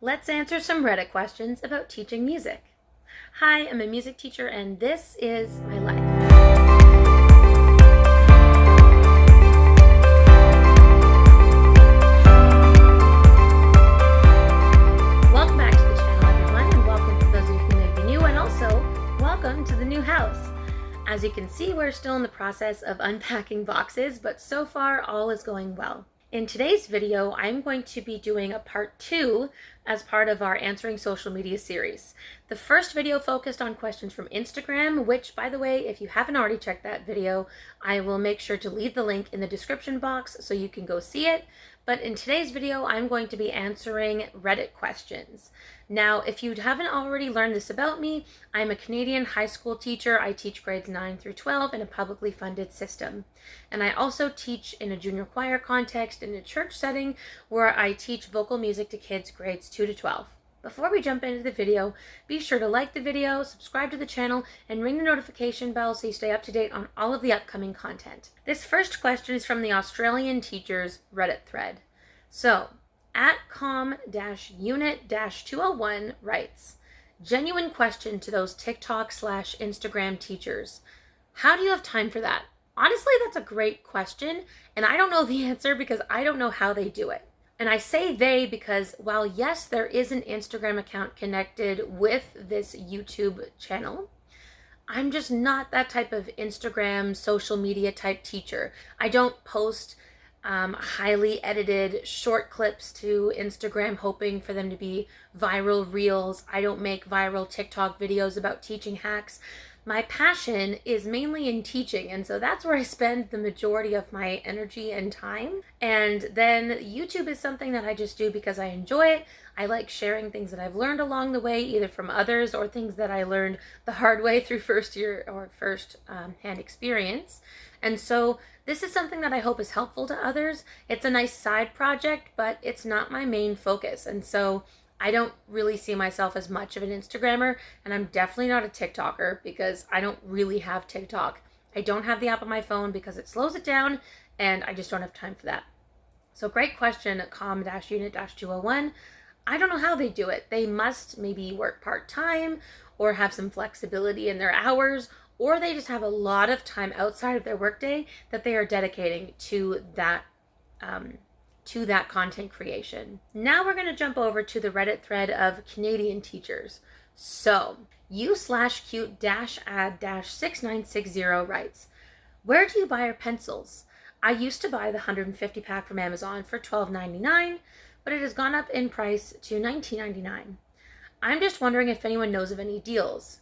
Let's answer some Reddit questions about teaching music. Hi, I'm a music teacher and this is my life. Welcome back to the channel, everyone, and welcome to those of you who may be new, and also welcome to the new house. As you can see, we're still in the process of unpacking boxes, but so far all is going well. In today's video, I'm going to be doing a part 2 as part of our Answering Social Media series. The first video focused on questions from Instagram, which, by the way, if you haven't already checked that video, I will make sure to leave the link in the description box so you can go see it. But in today's video, I'm going to be answering Reddit questions. Now, if you haven't already learned this about me, I'm a Canadian high school teacher. I teach grades 9 through 12 in a publicly funded system. And I also teach in a junior choir context in a church setting where I teach vocal music to kids grades 2 to 12. Before we jump into the video, be sure to like the video, subscribe to the channel, and ring the notification bell so you stay up to date on all of the upcoming content. This first question is from the Australian Teachers Reddit thread. So, @com-unit-201 writes, genuine question to those TikTok/Instagram teachers. How do you have time for that? Honestly, that's a great question, and I don't know the answer because I don't know how they do it. And I say they because while yes, there is an Instagram account connected with this YouTube channel, I'm just not that type of Instagram social media type teacher. I don't post highly edited short clips to Instagram hoping for them to be viral reels. I don't make viral TikTok videos about teaching hacks. My passion is mainly in teaching, and so that's where I spend the majority of my energy and time. And then YouTube is something that I just do because I enjoy it. I like sharing things that I've learned along the way, either from others or things that I learned the hard way through first hand experience. And so this is something that I hope is helpful to others. It's a nice side project, but it's not my main focus. And so I don't really see myself as much of an Instagrammer, and I'm definitely not a TikToker because I don't really have TikTok. I don't have the app on my phone because it slows it down, and I just don't have time for that. So great question, com-unit-201. I don't know how they do it. They must maybe work part-time or have some flexibility in their hours, or they just have a lot of time outside of their workday that they are dedicating to that content creation. Now we're going to jump over to the Reddit thread of Canadian teachers. So, u/cute-ad-6960 writes, where do you buy your pencils? I used to buy the 150 pack from Amazon for $12.99, but it has gone up in price to $19.99. I'm just wondering if anyone knows of any deals.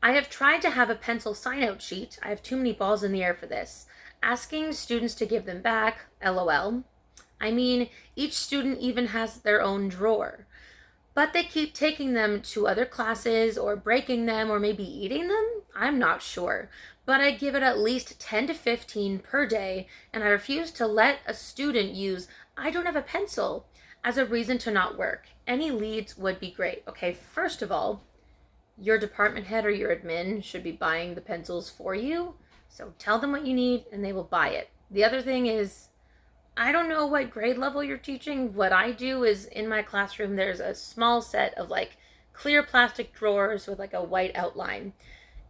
I have tried to have a pencil sign-out sheet. I have too many balls in the air for this. Asking students to give them back, LOL. I mean, each student even has their own drawer. But they keep taking them to other classes or breaking them or maybe eating them? I'm not sure. But I give it at least 10 to 15 per day, and I refuse to let a student use "I don't have a pencil" as a reason to not work. Any leads would be great. Okay, first of all, your department head or your admin should be buying the pencils for you. So tell them what you need and they will buy it. The other thing is, I don't know what grade level you're teaching. What I do is in my classroom, there's a small set of like clear plastic drawers with like a white outline.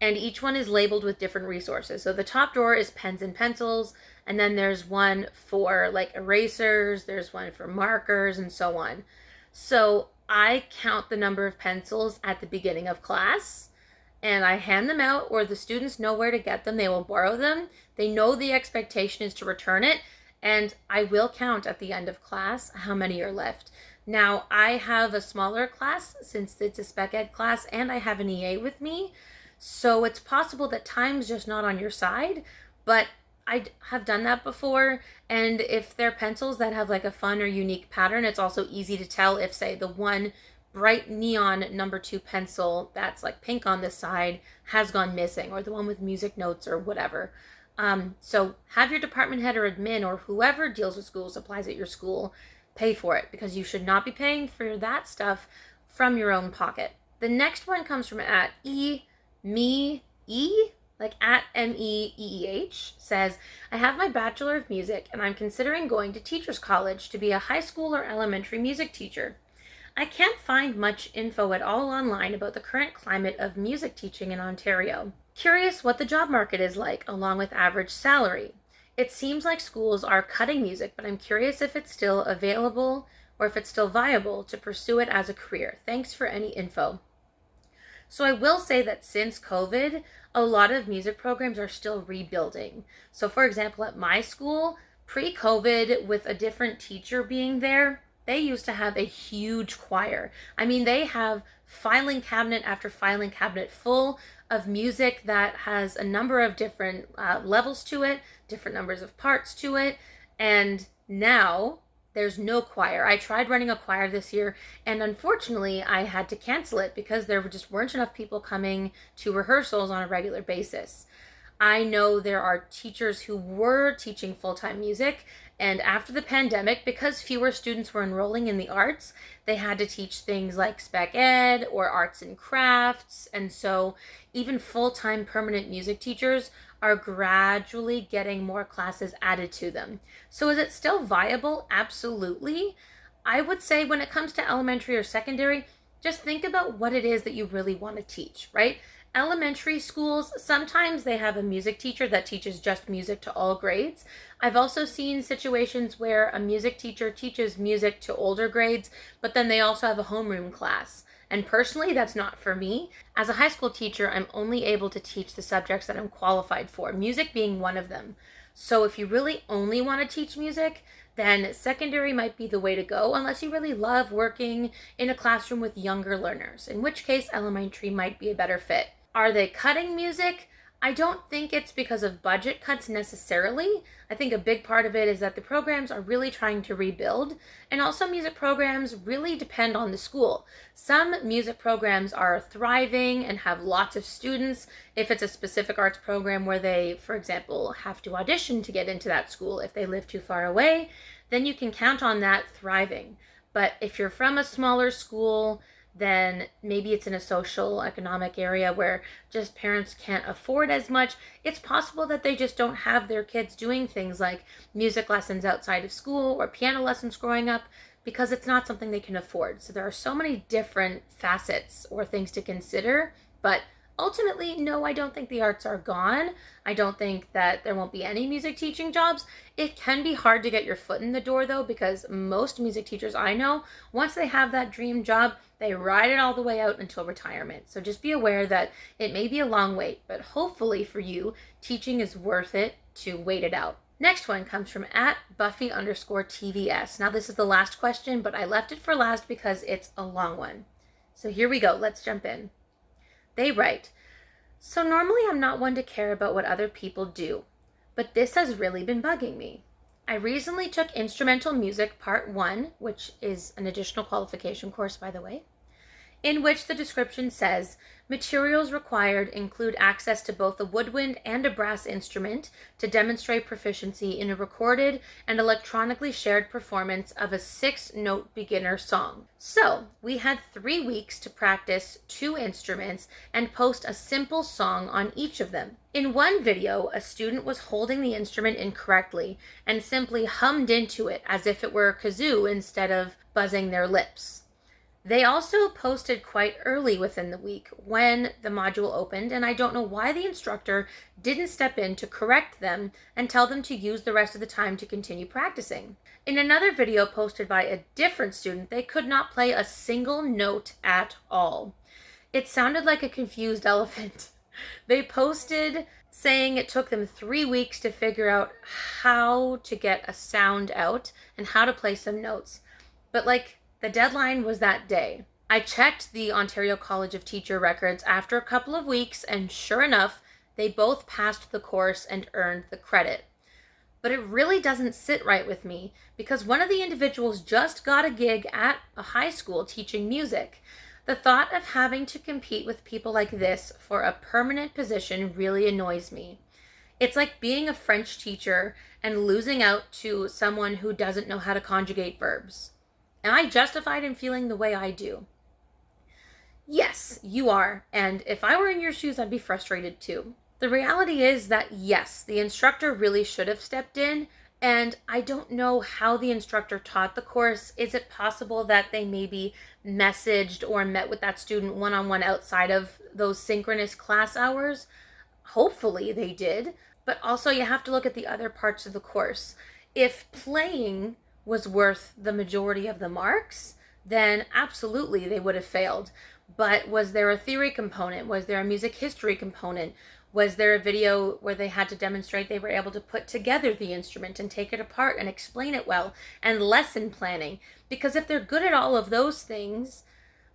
And each one is labeled with different resources. So the top drawer is pens and pencils. And then there's one for like erasers. There's one for markers and so on. So I count the number of pencils at the beginning of class and I hand them out, or the students know where to get them. They will borrow them. They know the expectation is to return it. And I will count at the end of class how many are left. Now, I have a smaller class since it's a spec ed class and I have an EA with me. So it's possible that time's just not on your side, but I have done that before. And if they're pencils that have like a fun or unique pattern, it's also easy to tell if, say, the one bright neon number 2 pencil that's like pink on the side has gone missing, or the one with music notes or whatever. So have your department head or admin or whoever deals with school supplies at your school pay for it, because you should not be paying for that stuff from your own pocket. The next one comes from @MEEH, like @MEEEH, says, I have my Bachelor of Music and I'm considering going to Teachers College to be a high school or elementary music teacher. I can't find much info at all online about the current climate of music teaching in Ontario. Curious what the job market is like, along with average salary. It seems like schools are cutting music, but I'm curious if it's still available or if it's still viable to pursue it as a career. Thanks for any info. So I will say that since COVID, a lot of music programs are still rebuilding. So for example, at my school, pre-COVID, with a different teacher being there, they used to have a huge choir. I mean, they have filing cabinet after filing cabinet full of music that has a number of different levels to it, different numbers of parts to it. And now there's no choir. I tried running a choir this year, and unfortunately, I had to cancel it because there just weren't enough people coming to rehearsals on a regular basis. I know there are teachers who were teaching full-time music, and after the pandemic, because fewer students were enrolling in the arts, they had to teach things like spec ed or arts and crafts. And so even full-time permanent music teachers are gradually getting more classes added to them. So is it still viable? Absolutely. I would say when it comes to elementary or secondary, just think about what it is that you really want to teach, right? Elementary schools, sometimes they have a music teacher that teaches just music to all grades. I've also seen situations where a music teacher teaches music to older grades, but then they also have a homeroom class. And personally, that's not for me. As a high school teacher, I'm only able to teach the subjects that I'm qualified for, music being one of them. So if you really only want to teach music, then secondary might be the way to go, unless you really love working in a classroom with younger learners, in which case elementary might be a better fit. Are they cutting music? I don't think it's because of budget cuts necessarily. I think a big part of it is that the programs are really trying to rebuild, and also music programs really depend on the school. Some music programs are thriving and have lots of students. If it's a specific arts program where they, for example, have to audition to get into that school if they live too far away, then you can count on that thriving. But if you're from a smaller school, then maybe it's in a social economic area where just parents can't afford as much. It's possible that they just don't have their kids doing things like music lessons outside of school or piano lessons growing up because it's not something they can afford. So there are so many different facets or things to consider, but ultimately, no, I don't think the arts are gone. I don't think that there won't be any music teaching jobs. It can be hard to get your foot in the door though, because most music teachers I know, once they have that dream job, they ride it all the way out until retirement. So just be aware that it may be a long wait, but hopefully for you, teaching is worth it to wait it out. Next one comes from @Buffy_TVS. Now this is the last question, but I left it for last because it's a long one. So here we go. Let's jump in. They write, so normally I'm not one to care about what other people do, but this has really been bugging me. I recently took Instrumental Music Part 1, which is an additional qualification course, by the way, in which the description says, materials required include access to both a woodwind and a brass instrument to demonstrate proficiency in a recorded and electronically shared performance of a 6-note beginner song. So, we had 3 weeks to practice 2 instruments and post a simple song on each of them. In one video, a student was holding the instrument incorrectly and simply hummed into it as if it were a kazoo instead of buzzing their lips. They also posted quite early within the week when the module opened, and I don't know why the instructor didn't step in to correct them and tell them to use the rest of the time to continue practicing. In another video posted by a different student, they could not play a single note at all. It sounded like a confused elephant. They posted saying it took them 3 weeks to figure out how to get a sound out and how to play some notes. But the deadline was that day. I checked the Ontario College of Teacher records after a couple of weeks, and sure enough, they both passed the course and earned the credit. But it really doesn't sit right with me because one of the individuals just got a gig at a high school teaching music. The thought of having to compete with people like this for a permanent position really annoys me. It's like being a French teacher and losing out to someone who doesn't know how to conjugate verbs. Am I justified in feeling the way I do? Yes, you are. And if I were in your shoes, I'd be frustrated too. The reality is that yes, the instructor really should have stepped in And I don't know how the instructor taught the course. Is it possible that they maybe messaged or met with that student one-on-one outside of those synchronous class hours? Hopefully they did. But also you have to look at the other parts of the course. If playing was worth the majority of the marks, then absolutely they would have failed. But was there a theory component? Was there a music history component? Was there a video where they had to demonstrate they were able to put together the instrument and take it apart and explain it well, and lesson planning? Because if they're good at all of those things,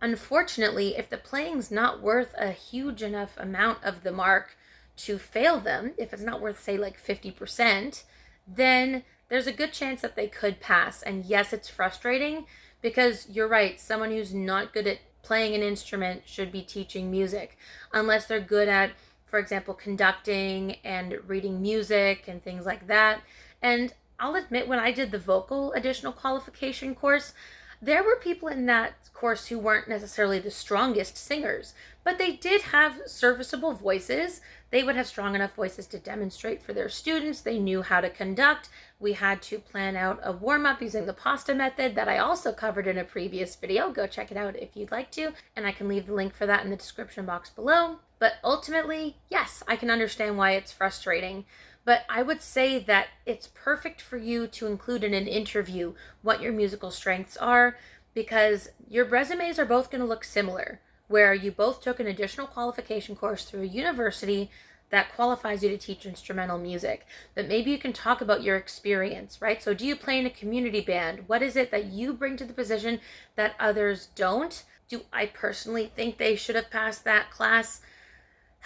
unfortunately, if the playing's not worth a huge enough amount of the mark to fail them, if it's not worth, say, like 50%, then there's a good chance that they could pass. And yes, it's frustrating because you're right, someone who's not good at playing an instrument should be teaching music, unless they're good at, for example, conducting and reading music and things like that. And I'll admit, when I did the vocal additional qualification course, there were people in that course who weren't necessarily the strongest singers, but they did have serviceable voices. They would have strong enough voices to demonstrate for their students. They knew how to conduct. We had to plan out a warm-up using the PASTA method that I also covered in a previous video. Go check it out if you'd like to, and I can leave the link for that in the description box below. But ultimately, yes, I can understand why it's frustrating. But I would say that it's perfect for you to include in an interview what your musical strengths are, because your resumes are both going to look similar, where you both took an additional qualification course through a university that qualifies you to teach instrumental music. But maybe you can talk about your experience, right? So do you play in a community band? What is it that you bring to the position that others don't? Do I personally think they should have passed that class?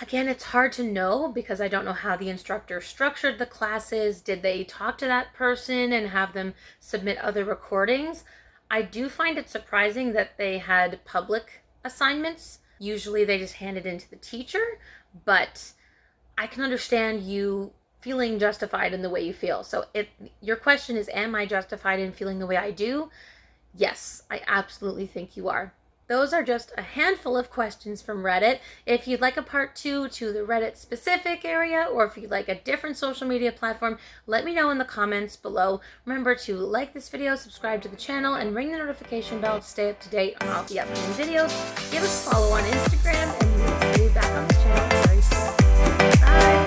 Again, it's hard to know because I don't know how the instructor structured the classes. Did they talk to that person and have them submit other recordings? I do find it surprising that they had public assignments. Usually they just hand it in to the teacher, but I can understand you feeling justified in the way you feel. So your question is, am I justified in feeling the way I do? Yes, I absolutely think you are. Those are just a handful of questions from Reddit. If you'd like a part 2 to the Reddit specific area, or if you'd like a different social media platform, let me know in the comments below. Remember to like this video, subscribe to the channel, and ring the notification bell to stay up to date on all the upcoming videos. Give us a follow on Instagram, and we'll see you back on this channel very soon. Bye!